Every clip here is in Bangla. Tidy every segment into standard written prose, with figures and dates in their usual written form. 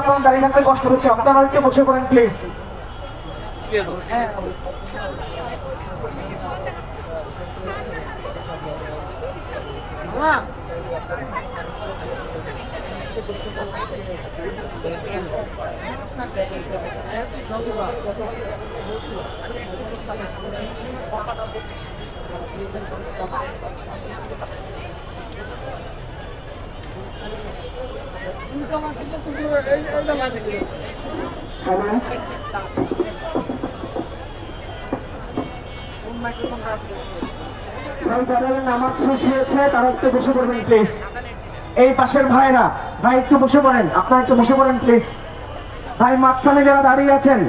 আপনার দাঁড়িয়ে থাকতে কষ্ট হচ্ছে, আপনারা একটু বসে পড়েন প্লিজ। যারা নামাজ শেষ হয়েছে তারা একটু বসে পড়বেন প্লিজ। এই পাশের ভাইরা, ভাই একটু বসে পড়েন, আপনারা একটু বসে পড়েন প্লিজ। ভাই মাঝখানে যারা দাঁড়িয়ে আছেন,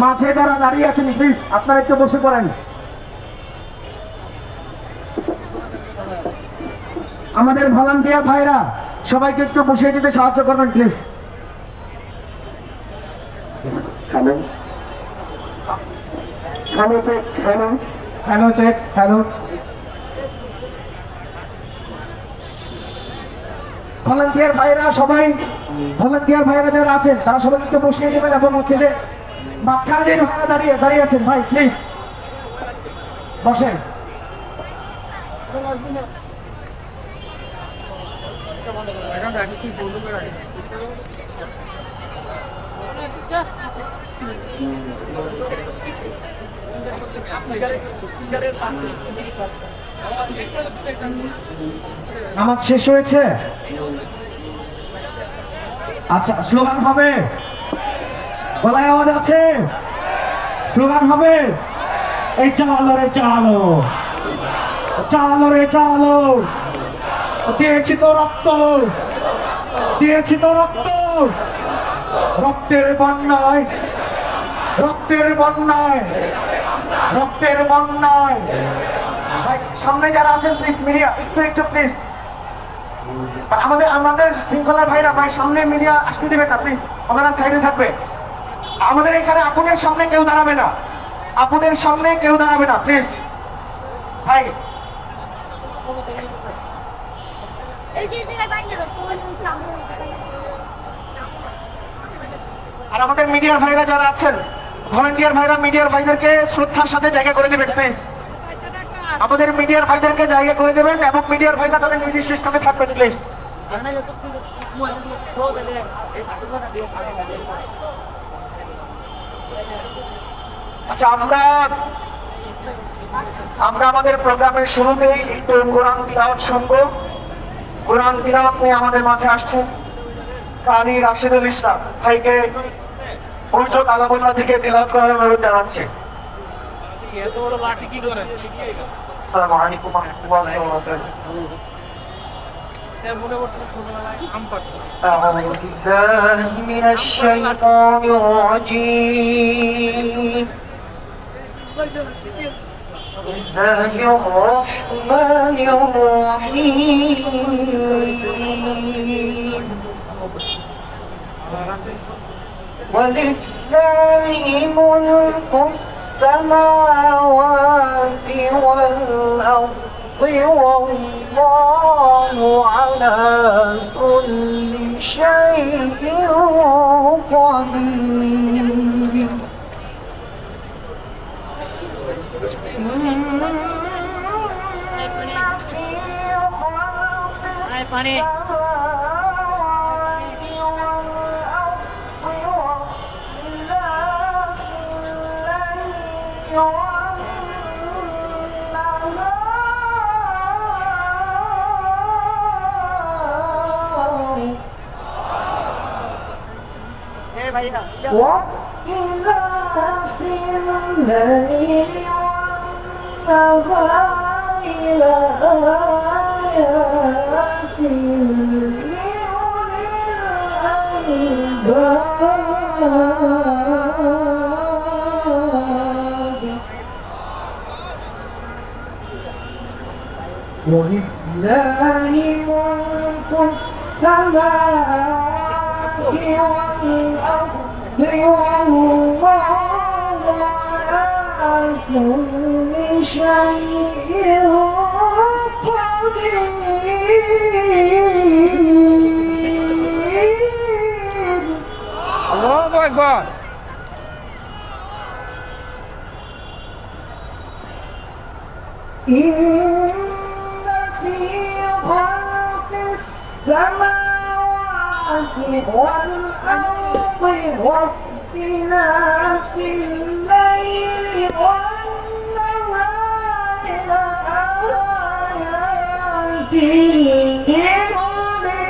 মাঝে যারা দাঁড়িয়ে আছেন প্লিজ আপনারা একটু বসে পড়েন। আমাদের ভলান্টিয়ার ভাইরা সবাইকে একটু বসিয়ে দিতে সাহায্য করবেন please. Hello hello check, hello hello check, hello. Volunteer ভাইরা সবাই, ভলান্টিয়ার ভাইরা যারা আছেন তারা সবাই একটু বসিয়ে দেবেন, এবং হচ্ছে যে মাঝখানে যে ভাইরা দাঁড়িয়ে আছেন ভাই প্লিজ বসেন। নামাজ শেষ হয়েছে? আচ্ছা, স্লোগান হবে? গলায় আওয়াজ আছে? স্লোগান হবে? এই চালো রে চালো, চালো রে চালো, দিয়েছি তো রক্ত, দিয়েছি তো রক্ত, রক্তের বন্যায়, রক্তের বন্যায়, রক্তের বন্যায়। ভাই সামনে যারা আছেন প্লিজ, মিডিয়া একটু একটু প্লিজ, আমাদের শৃঙ্খলার ভাইরা ভাই সামনে মিডিয়া আসতে দেবেন না প্লিজ, ওনারা সাইডে থাকবে। আমাদের এখানে আপুদের সামনে কেউ দাঁড়াবে না, আপুদের সামনে কেউ দাঁড়াবে না প্লিজ ভাই। আর আমাদের মিডিয়ার ভাইরা যারা আছেন, ভলান্টিয়ার ভাইরা মিডিয়ার ভাইদেরকে শ্রদ্ধার সাথে জায়গা করে দেবেন প্লিজ। আমাদের মিডিয়ার ভাইদেরকে জায়গা করে দেবেন এবং মিডিয়ার ভাইরা তাদের নির্দিষ্ট স্থানে থাকবেন প্লিজ। আচ্ছা, আমরা আমাদের প্রোগ্রামের শুরুতেই একটু কোরআন তিলাওয়াত শুনবো। কোরআন তিলাওয়াত নিয়ে আমাদের মাঝে আসছেন কারি রাশিদুল ইসলাম ভাইকে পবিত্র কালামুল্লাহ থেকে তিলাওয়াত করার অনুরোধ জানাচ্ছি। আসসালামু আলাইকুম ওয়া রাহমাতুল্লাহি ওয়া বারাকাতুহু। أعوذ بالله من الشيطان الرجيم. بسم الله الرحمن الرحيم. ولله ملك السماوات والأرض والله على كل شيء قدير. إن في خلق السماوات والأرض واختلاف الليل واختلاف الليل والنهار لآيات لأولي الألباب. ولله ملك السماوات والأرض والله على كل شيء قدير. আকবার। إن في خلق السماوات والأرض واختلاف الليل والنهار لآيات لأولي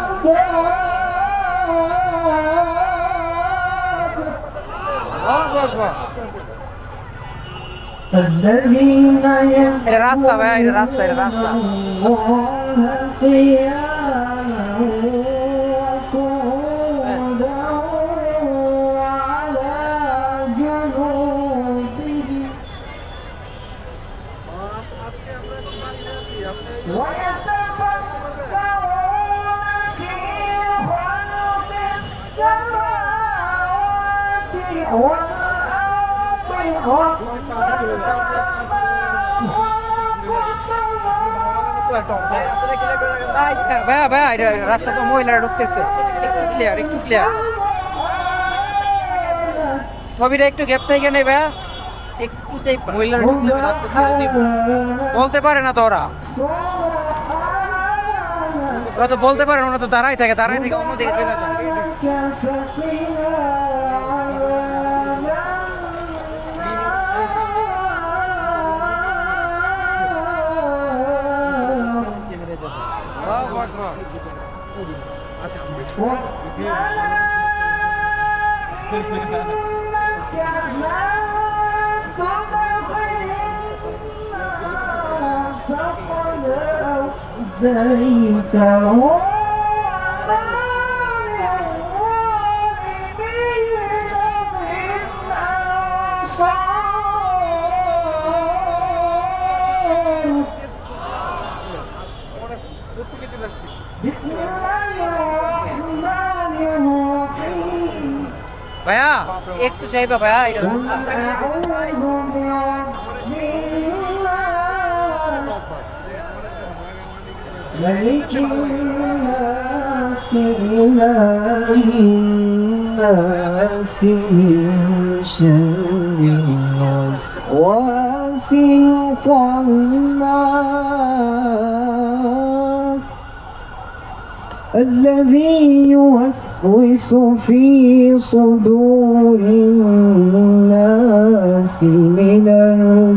الألباب الذين এটা রাস্তা ভাই, এটা রাস্তা, এটা রাস্তা। الله قياما وقعودا وعلى جنوبهم ويتفكرون في خلق السماوات والأرض ভাইয়া ভাইয়া এটা রাস্তা তো মহিলারা ঢুকতেছে, একটু ক্লিয়ার, একটু ক্লিয়ার। ছবিটা একটু গ্যাপ থেকে নেই ভাইয়া, একটু চাই মহিলারা ঢুকতেছে, রাস্তা ছেড়ে দিব। বলতে পারে না তো ওরা, ওরা তো বলতে পারে না, ওরা তো দাঁড়াই থাকে, দাঁড়াই থেকে অন্যদিকে চলে যায়। بسم الله الرحمن الرحيم ভাইয়া একটু চাইবা ভাইয়া, এটা قل রাস্তা। أعوذ برب الناس ملك الناس إله الناس من شر الوسواس الخناس الذي يوسوس في صدور الناس من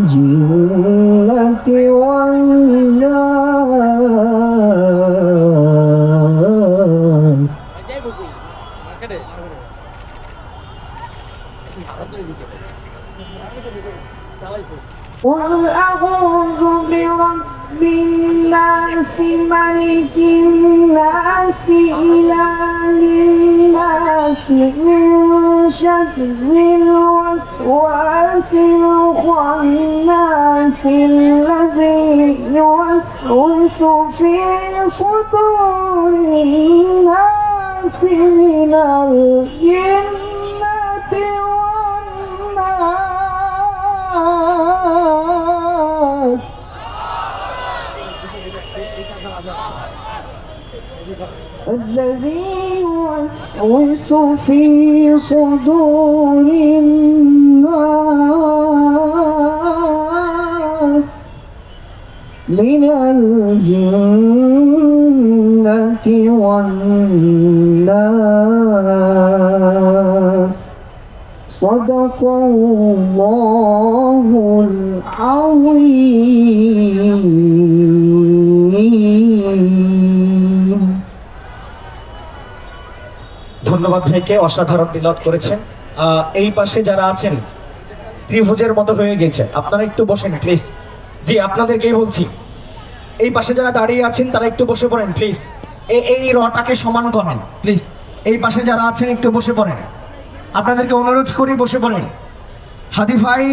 الجنة والناس قل أعوذ برب الناس ملك الناس إله الناس من شر الوسواس الخناس الذي يوسوس في صدور الناس من الجنة والناس الذي يوسوس في صدور الناس من الجنة والناس صدق الله العظيم ধন্যবাদ ভাইকে, অসাধারণ তিলাওয়াত করেছেন। এই পাশে যারা আছেন ত্রিভুজের মতো হয়ে গেছে, আপনারা একটু বসেন প্লিজ। জি আপনাদেরকেই বলছি, এই পাশে যারা দাঁড়িয়ে আছেন তারা একটু বসে পড়েন প্লিজ। এই রটাকে সমান করেন প্লিজ। এই পাশে যারা আছেন একটু বসে পড়েন, আপনাদেরকে অনুরোধ করি বসে পড়েন। হাদি ভাই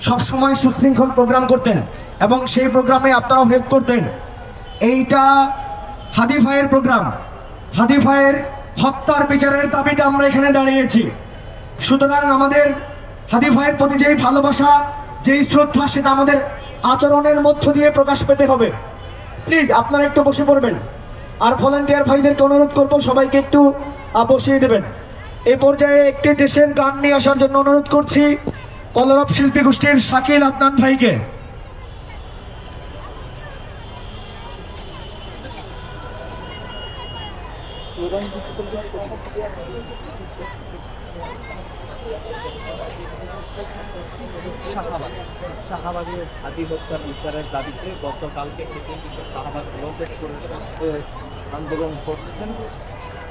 সবসময় সুশৃঙ্খল প্রোগ্রাম করতেন এবং সেই প্রোগ্রামে আপনারাও হেল্প করতেন। এইটা হাদি ভাইয়ের প্রোগ্রাম, হাদি ভাইয়ের হত্যার বিচারের দাবিতে আমরা এখানে দাঁড়িয়েছি। সুতরাং আমাদের হাদি ভাইয়ের প্রতি যেই ভালোবাসা, যেই শ্রদ্ধা, সেটা আমাদের আচরণের মধ্য দিয়ে প্রকাশ পেতে হবে। প্লিজ আপনারা একটু বসে পড়বেন। আর ভলান্টিয়ার ভাইদেরকে অনুরোধ করবো সবাইকে একটু বসিয়ে দেবেন। এই পর্যায়ে একটি দেশের গান নিয়ে আসার জন্য অনুরোধ করছি কলরব শিল্পী গোষ্ঠীর শাকিল আদনান ভাইকে। শাহবাগের হাতি হত্যার বিচারের দাবিতে গতকালকে থেকে কিন্তু শাহবাগ ব্লকেট করে আন্দোলন করছেন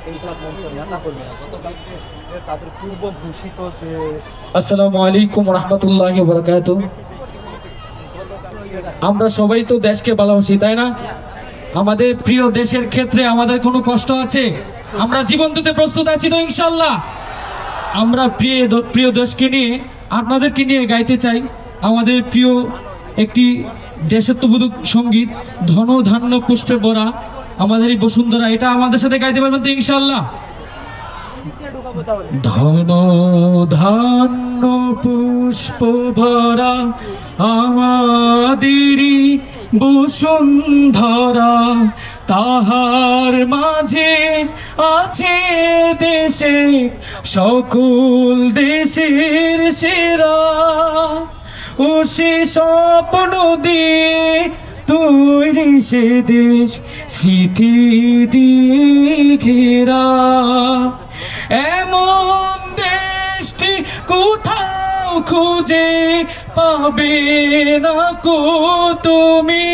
ইনকলাব মঞ্চের নেতাকর্মীরা। গতকালকে তাদের পূর্ব ঘোষিত যে আসসালামু আলাইকুম রহমতুল্লাহি ওয়া বারাকাতুহু। আমরা সবাই তো দেশকে ভালোবাসি, তাই না? আমাদের প্রিয় দেশের ক্ষেত্রে আমাদের কোনো কষ্ট আছে? আমরা জীবন দিতে প্রস্তুত আছি তো ইনশাল্লাহ। আমরা প্রিয় দেশকে নিয়ে আপনাদেরকে নিয়ে গাইতে চাই আমাদের প্রিয় একটি দেশাত্মবোধক সঙ্গীত, ধন ধান্য পুষ্পে ভরা আমাদের এই বসুন্ধরা। এটা আমাদের সাথে গাইতে পারবেন তো ইনশাল্লাহ? ধন ধান্য পুষ্প ভরা আমাদেরই বসুন্ধরা, তাহার মাঝে আছে দেশে সকল দেশের সেরা। ও সে স্বপ্ন দিয়ে তৈরি সে দেশ স্মৃতি দিয়ে ঘেরা। এমন দেশটি কোথাও খুঁজে পাবে না কো তুমি,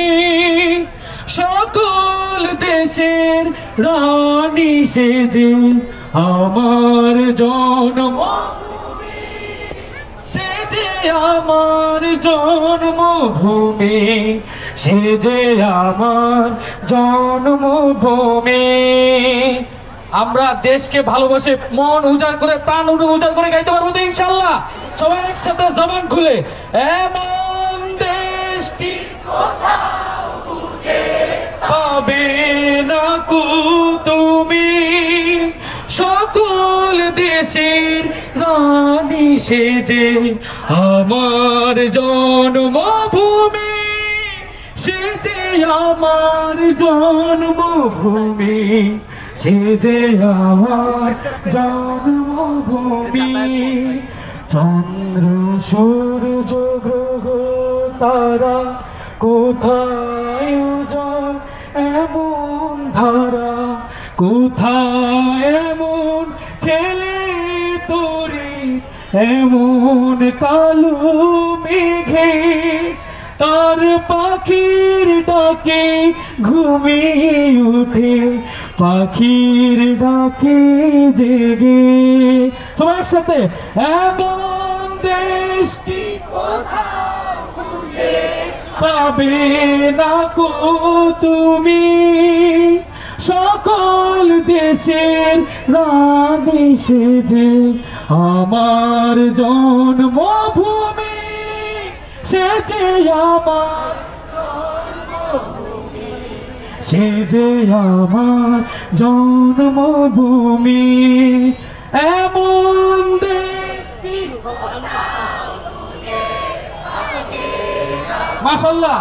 সকল দেশের রানী সেজে আমার জন্মভূমি, সেজে আমার জন্মভূমি, সেজে আমার জন্মভূমি। আমরা দেশকে ভালোবাসে মন উজাড় করে প্রাণ উজাড় করে গাইতে পারবো তো ইনশাল্লাহ? সবাই একসাথে জবান খুলে এমন দেশটি পাবে না কো তুমি, সকল দেশের রানী সেজে আমার জন্মভূমি, সেজে আমার জন্মভূমি, সেজে আমার জন্মভূমি। চন্দ্র সূর্য গ্রহ তারা কোথায় উজাড় এমন ধারা, কোথায় এমন খেলে তোরে এমন কালো মেঘে, তার পাখির ডাকে ঘুমিয়ে উঠে পাখির ডাকে জেগে। সবাই একসাথে এমন দেশটি কোথাও খুঁজে পাবে না কো তুমি, সকল দেশের রানী সেজে আমার জন্মভূমি, সেজে আমার জন্মভূমি, সেজে আমার জন্মভূমি। এমন দেশটি মাশাআল্লাহ,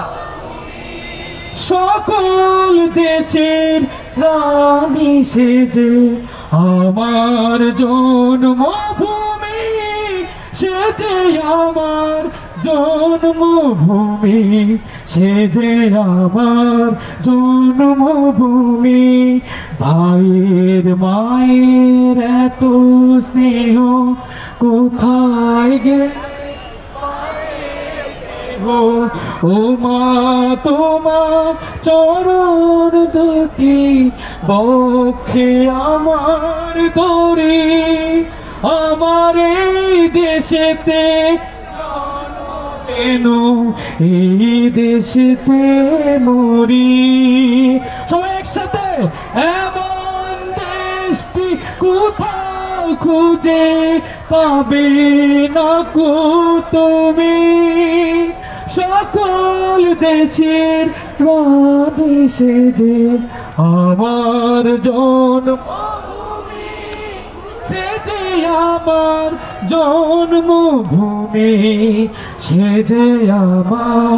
সকল দেশের রানী সেজে আমার জন্মভূমি, সেজে আমার জন্মভূমি, সেজে আমার জন্মভূমি। ভাইয়ের মায়ের এত স্নেহ কোথায় গেল ও মা, তোমার চরণ দুটি বক্ষে আমার ধরি, আমার এই দেশেতে যেন এই দেশেতে মরি। সবাই একসাথে এমন দেশটি কোথাও খুঁজে পাবে না কো তুমি, সকল দেশের রানী সেজে আমার জন্মভূমি, সেজে আমার জন্মভূমি, সেজে আমার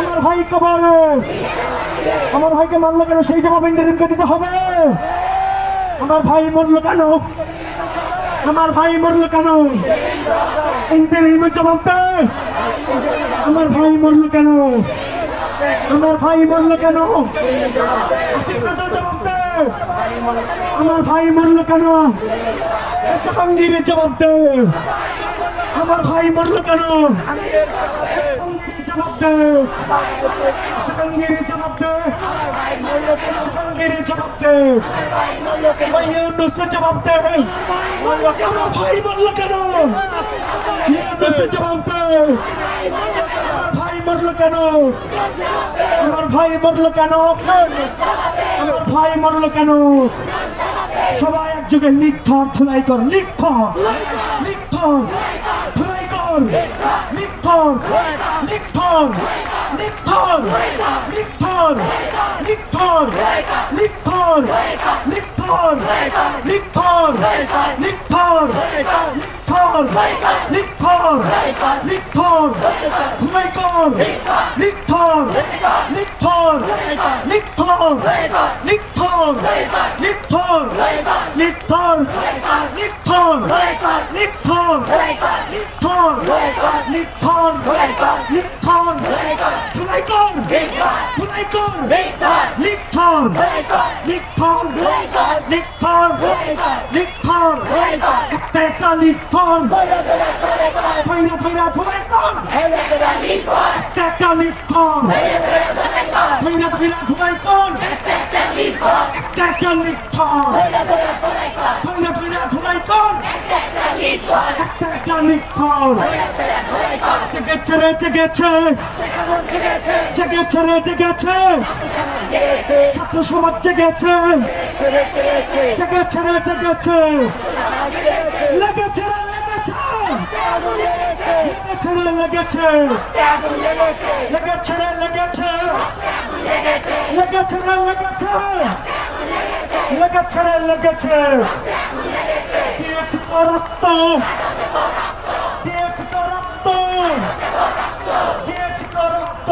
আমার ভাইকে বলে, আমার ভাইকে মারলো কেন সেই জবাব ইন্টারিমকে দিতে হবে। আমার ভাই মরলো কেন, আমার ভাই মরলো কেন, ইন্টারিমের জবাব দে। আমার ভাই মরলো কেন, আমার ভাই মরলো কেন, জবাব দে। আমার ভাই মরলো কেন, জাহাঙ্গীরের জবাব দে। আমার ভাই মরলো কেন, জবাব দে। জাহাঙ্গীরের জবাব দে, জাহাঙ্গীরের জবাব দে। ইউনূসের জবাব দে। আমার ভাই মরলো কেন, ইউনূসের জবাব দে। আমার ভাই মরলো কেন, আমার ভাই মরলো কেন, আমার ভাই মরলো কেন। সবাই একযোগে লিখ ধুলাই কর, লিখ লিখ ধুলাই কর, লিখ লিখ লিখ লিখ লিখ লিখ লিখ লিখ লিখ লিখ ধুলাই কর, লিখ লিখ লিখ লিখ লিখথর লিখথর লিখথর লিখথর লিখথর লিখথর লিখথর ধুলাই কর, ধুলাই কর, লিখথর লিখথর লিখথর লিখথর একটা একটা লিখথর ধৈরা ধৈরা ধুলাই কর, একটা একটা লিখথর ধৈরা ধৈরা ধুলাই কর, একটা একটা লিখথর ধৈরা ধৈরা ধুলাই কর, একটা একটা লিখথর। জেগেছে রে জেগেছে, জেগেছে রে জেগেছে, ছাত্র সমাজ জেগেছে, জেগেছে রে জেগেছে, লেগেছে রে লেগেছে, লেগেছে রে লেগেছে, লেগেছে রে লেগেছে, লেগেছে রে লেগেছে, লেগেছে রে লেগেছে। দিয়েছি তো রক্ত, দিয়েছি তো রক্ত, দিয়েছি তো রক্ত,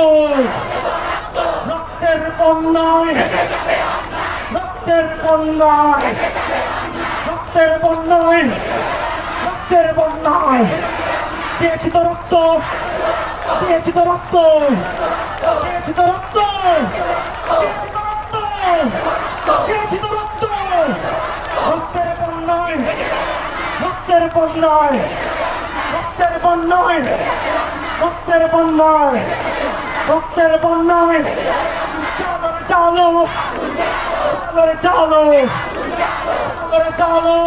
রক্তের বন্যায়, রক্তের বন্যায়, রক্তের বন্যায়, রক্তের বন্যায় দিয়েছি তো রক্ত, দিয়েছি তো রক্ত, দিয়েছি তো রক্ত, দিয়েছি তো রক্ত, দিয়েছি তো রক্ত, রক্তের বন্যায়, রক্তের বন্যায়, রক্তের বন্যায়, রক্তের বন্যায়, রক্তের বন্যায় চালো চালো চালো চালো চালো।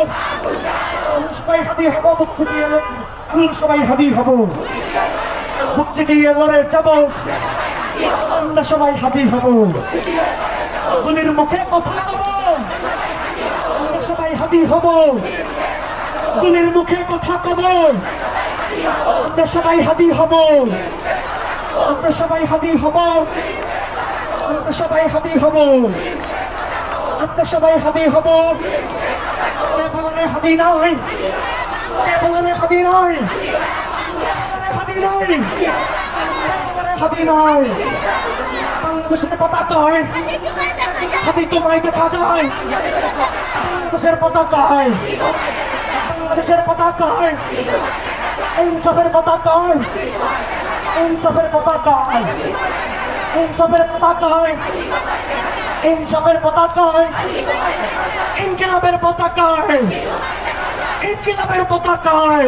সবাই হাতি হব, মুক্তি দিয়ে সবাই হাতি হব, মুক্তি দিয়ে লড়ে যাব, আমরা সবাই হাতি হব। গুলির মুখে কথা কব, আমরা সবাই হাতি হব, গুলির মুখে কথা কব, আমরা সবাই হাতি হব, আমরা সবাই হাতি হব, আমরা সবাই হাতি হব, আমরা সবাই হাতি হব। বলরে হাতি নয়, বলরে হাতি নয়, বলরে হাতি নয়, বলরে হাতি নয়। বাংলাদেশের পতাকায় হাতি তোমায় দেখা যায়, বাংলাদেশের পতাকায়, বাংলাদেশের পতাকায়, ইনসাফের পতাকায়, ইনসাফের পতাকায়, ইনসাফের পতাকায়, ইনসাফের পতাকায়, ইনকিলাবের পতাকায়, ইনকিলাবের পতাকায়,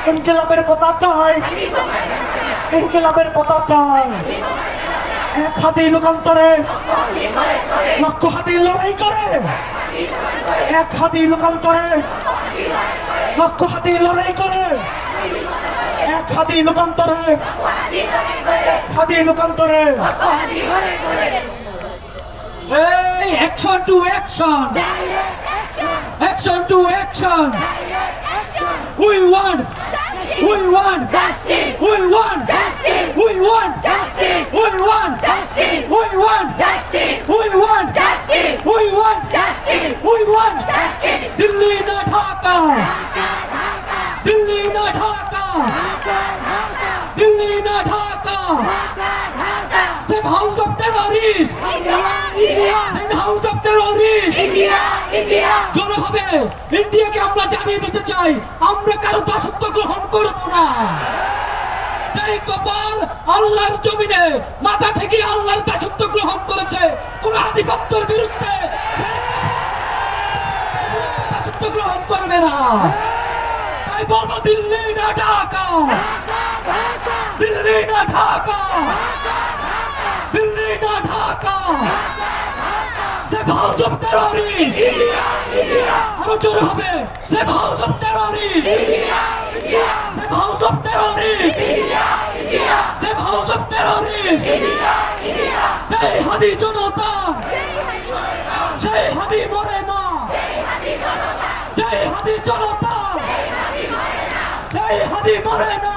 ইনকিলাবের পতাকায়, ইনকিলাবের পতাকায়। এক হাতি লোকান্তরে লক্ষ হাতি লড়াই করে, এক হাতি লোকান্তরে লক্ষ হাতি লড়াই করে, এক হাতি লোকান্তরে, এক হাতি লোকান্তরে। Hey, action to action! Action to action! We want! We want! We want! We want! We want! We want! We want! We want! We want! Delhi na Dhaka! Delhi na Dhaka! Delhi na Dhaka! জোরে হবে। ইন্ডিয়াকে আমরা জানিয়ে দিতে চাই আমরা কারো দাসত্ব গ্রহণ করব না। যেই কপাল আল্লাহর জমিনে মাথা থেকে আল্লাহর দাসত্ব গ্রহণ করেছে কোন আধিপত্যের বিরুদ্ধে সেই কপাল দাসত্ব গ্রহণ করবে না। তাই বলবো দিল্লি না ঢাকা, দিল্লি না ঢাকা, দিল্লি না Dhaka. The house of terrorists! আরো জোরে হবে। The house of terrorists! The house of terrorists! The house of terrorists! জয় হাদি জনতা, জয় হাদি মরে না, জয় হাদি জনতা, জয় হাদি মরে না।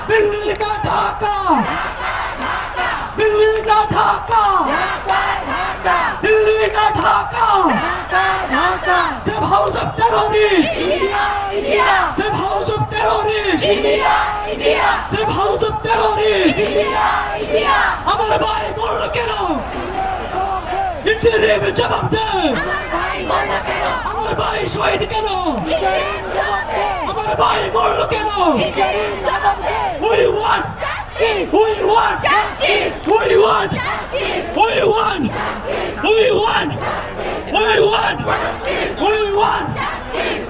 দিল্লি না ঢাকা, দিল্লি না ঢাকা, দিল্লি না Dhaka. The house of terrorists! The house of terrorists! The house of terrorists! আমার ভাই মরল কেন? ইন্টারিম জবাব দে। আমার ভাই শহীদ কেন? আমার ভাই মরল কেন? We want, we want, we want, we want, we want, we want, we want,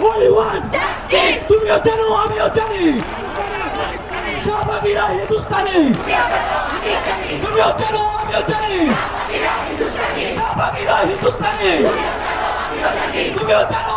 we want. তুমিও জানো আমিও জানি শাহবাগীরা হিন্দুস্তানি। তুমিও জানো আমিও জানি শাহবাগীরা হিন্দুস্তানি। তুমিও জানো